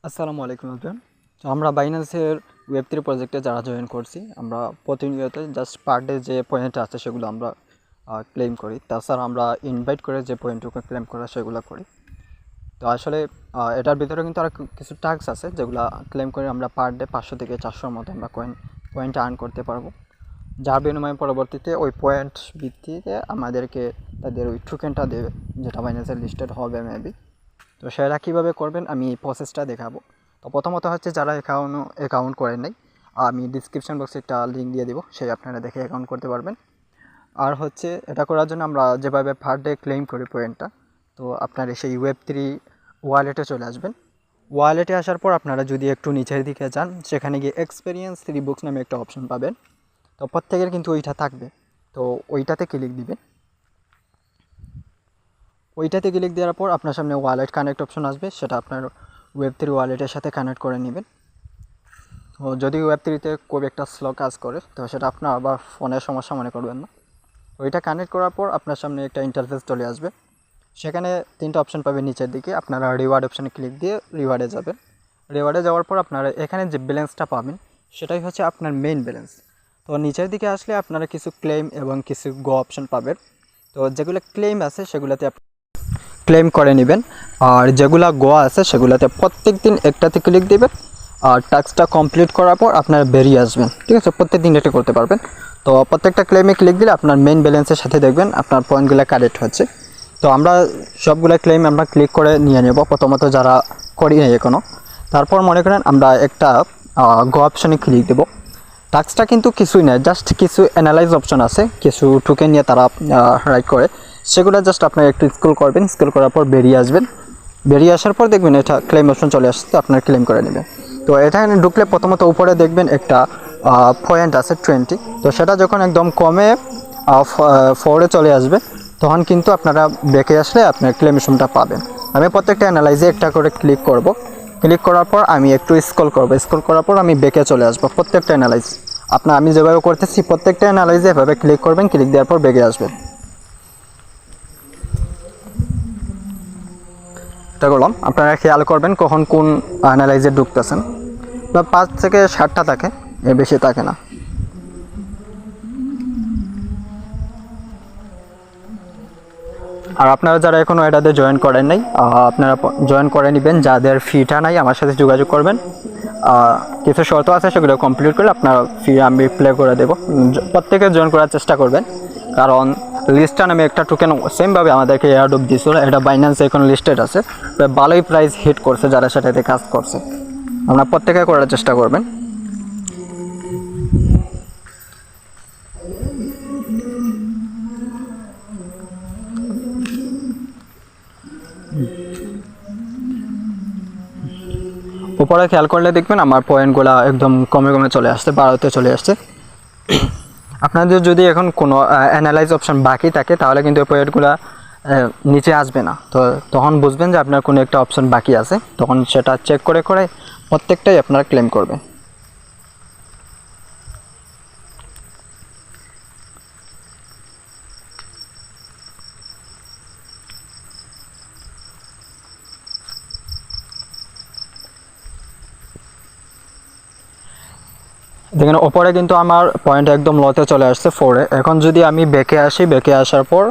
আসসালামু আলাইকুম এভরিওয়ান। তো আমরা বাইন্যান্সের ওয়েব3 প্রজেক্টে যারা জয়েন করছি, আমরা প্রতিনিয়ত জাস্ট পার ডে যে পয়েন্ট আছে সেগুলো আমরা ক্লেম করি। তাছাড়া আমরা ইনভাইট করে যে পয়েন্টটুকু ক্লেম করা সেগুলো করি। তো আসলে এটার ভিতরে কিন্তু আরও কিছু টাস্ক আছে যেগুলো ক্লেম করে আমরা পার ডে 500 থেকে 400-র মতো আমরা পয়েন্ট আর্ন করতে পারবো, যার বিনিময়ে পরবর্তীতে ওই পয়েন্ট ভিত্তিতে আমাদেরকে তাদের ওই টোকেনটা দেবে, যেটা বাইন্যান্সের লিস্টেড হবে মেবি। তো সেটা কীভাবে করবেন আমি এই প্রসেসটা দেখাবো। তো প্রথমত হচ্ছে যারা অ্যাকাউন্ট করেন নাই, আমি ডিসক্রিপশন বক্সে একটা লিঙ্ক দিয়ে দিব, সেই আপনারা দেখে অ্যাকাউন্ট করতে পারবেন। আর হচ্ছে এটা করার জন্য আমরা যেভাবে পার ডে ক্লেম করি পয়েন্টটা, তো আপনারা সেই ওয়েব3 ওয়ালেটে চলে আসবেন। ওয়ালেটে আসার পর আপনারা যদি একটু নিচের দিকে যান, সেখানে গিয়ে এক্সপিরিয়েন্স 3 বুকস নামে একটা অপশন পাবেন। তো প্রত্যেকের কিন্তু ওইটা থাকবে, তো ওইটাতে ক্লিক দিবেন। ওইটাতে ক্লিক দেওয়ার পর আপনার সামনে ওয়ালেট কানেক্ট অপশন আসবে, সেটা আপনার ওয়েব3 ওয়ালেটের সাথে কানেক্ট করে নেবেন। তো যদি ওয়েব3তে খুব একটা স্লো কাজ করে তো সেটা আপনার আবার ফোনের সমস্যা মনে করবেন না। ওইটা কানেক্ট করার পর আপনার সামনে একটা ইন্টারফেস চলে আসবে, সেখানে 3টা অপশন পাবেন নিচের দিকে। আপনারা রিওয়ার্ড অপশানে ক্লিক দিয়ে রিওয়ার্ডে যাবেন। রিওয়ার্ডে যাওয়ার পর আপনারা এখানে যে ব্যালেন্সটা পাবেন সেটাই হচ্ছে আপনার মেইন ব্যালেন্স। তো নিচের দিকে আসলে আপনারা কিছু ক্লেম এবং কিছু গো অপশন পাবেন। তো যেগুলো ক্লেম আছে সেগুলোতে ক্লেম করে নেবেন, আর যেগুলা গোয়া আছে সেগুলোতে প্রত্যেক দিন একটাতে ক্লিক দেবেন। আর টাস্কটা কমপ্লিট করার পর আপনারা বেরিয়ে আসবেন, ঠিক আছে? প্রত্যেক দিন এটা করতে পারবেন। তো প্রত্যেকটা ক্লেমে ক্লিক দিলে আপনার মেইন ব্যালেন্সের সাথে দেখবেন আপনার পয়েন্টগুলো কালেক্ট হচ্ছে। তো আমরা সবগুলো ক্লেম আমরা ক্লিক করে নিয়ে নেব, প্রথমত যারা করি নাই এখনও। তারপর মনে করেন আমরা একটা গো অপশানে ক্লিক দেবো। টাস্কটা কিন্তু কিছুই নয়, জাস্ট কিছু অ্যানালাইজ অপশন আছে, কিছু টোকেন নিয়ে তারা রাইট করে, সেগুলো জাস্ট আপনারা একটু স্ক্রল করবেন। স্ক্রল করার পর বেরিয়ে আসবেন। বেরিয়ে আসার পর দেখবেন এটা ক্লেম অপশন চলে আসছে, আপনার ক্লেম করে নেবেন। তো এখানে ঢুকলে প্রথমত উপরে দেখবেন একটা পয়েন্ট আছে 20। তো সেটা যখন একদম কমে 4-এ চলে আসবে তখন কিন্তু আপনারা ব্যাকে আসলে আপনার ক্লেম অপশনটা পাবেন। আমি প্রত্যেকটা অ্যানালাইজে একটা করে ক্লিক করব। ক্লিক করার পর আমি একটু স্ক্রল করব। স্ক্রল করার পর আমি ব্যাকে চলে আসবো। প্রত্যেকটা অ্যানালাইজ আমি যেভাবে করতেছি প্রত্যেকটা অ্যানালাইজে এভাবে ক্লিক করবেন। ক্লিক দেওয়ার পর ব্যাকে আসবেন। এটা করলাম। আপনারা খেয়াল করবেন কখন কোন অ্যানালাইজে ঢুকতেছেন। 5 থেকে 7টা থাকে, এর বেশি থাকে না। আর আপনারা যারা এখনও এটাতে জয়েন করেন নাই, আপনারা জয়েন করে নেবেন। যাদের ফিটা নাই আমার সাথে যোগাযোগ করবেন। কিছু শর্ত আছে, সেগুলো কমপ্লিট করলে আপনার ফি আমি প্লে করে দেবো। প্রত্যেকে জয়েন করার চেষ্টা করবেন, কারণ লিস্টটা নামে একটা টোকেন সেমভাবে আমাদেরকে এয়ারড্রপ দিয়েছিল। এটা বাইন্যান্সে এখন লিস্টেড আছে, ভালোই প্রাইস হিট করছে যারা সেটাতে কাজ করছে। আপনারা প্রত্যেকে করার চেষ্টা করবেন। উপরে খেয়াল করলে দেখবেন আমার পয়েন্টগুলো একদম কমে কমে চলে আসছে, 12তে চলে আসছে। আপনাদের যদি এখন কোনো অ্যানালাইজ অপশন বাকি থাকে তাহলে কিন্তু এই পয়েন্টগুলো নিচে আসবে না। তো তখন বুঝবেন যে আপনার কোনো একটা অপশন বাকি আছে, তখন সেটা চেক করে করে প্রত্যেকটাই আপনারা ক্লেম করবেন। দেখেন ওপরে কিন্তু আমার পয়েন্ট একদম লতে চলে আসছে 4-এ। এখন যদি আমি ব্যাকে আসি, ব্যাকে আসার পর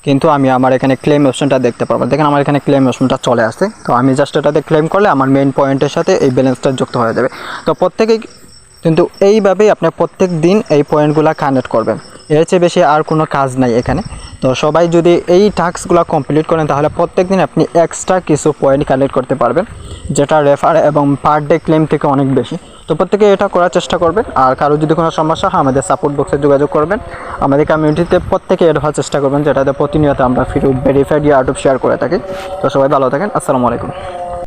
কিন্তু আমি আমার এখানে ক্লেম অপশনটা দেখতে পারবো। দেখেন আমার এখানে ক্লেম অপশনটা চলে আসছে। তো আমি জাস্ট এটাতে ক্লেম করলে আমার মেইন পয়েন্টের সাথে এই ব্যালেন্সটা যুক্ত হয়ে যাবে। তো প্রত্যেকেই কিন্তু এইভাবেই আপনি প্রত্যেক দিন এই পয়েন্টগুলো কানেক্ট করবেন। এর চেয়ে বেশি আর কোনো কাজ নাই এখানে। তো সবাই যদি এই টাস্কগুলো কমপ্লিট করেন তাহলে প্রত্যেক দিন আপনি এক্সট্রা কিছু পয়েন্ট কালেক্ট করতে পারবেন, যেটা রেফার এবং পার ডে ক্লেম থেকে অনেক বেশি। তো প্রত্যেকে এটা করার চেষ্টা করবেন। আর কারো যদি কোনো সমস্যা হয় আমাদের সাপোর্ট বক্সে যোগাযোগ করবেন। আমাদের কমিউনিটিতে প্রত্যেকে এড হওয়ার চেষ্টা করবেন, যেটাতে প্রতিনিয়ত আমরা ফ্রি ভেরিফাইড এয়ারড্রপ শেয়ার করে থাকি। তো সবাই ভালো থাকেন। আসসালামু আলাইকুম।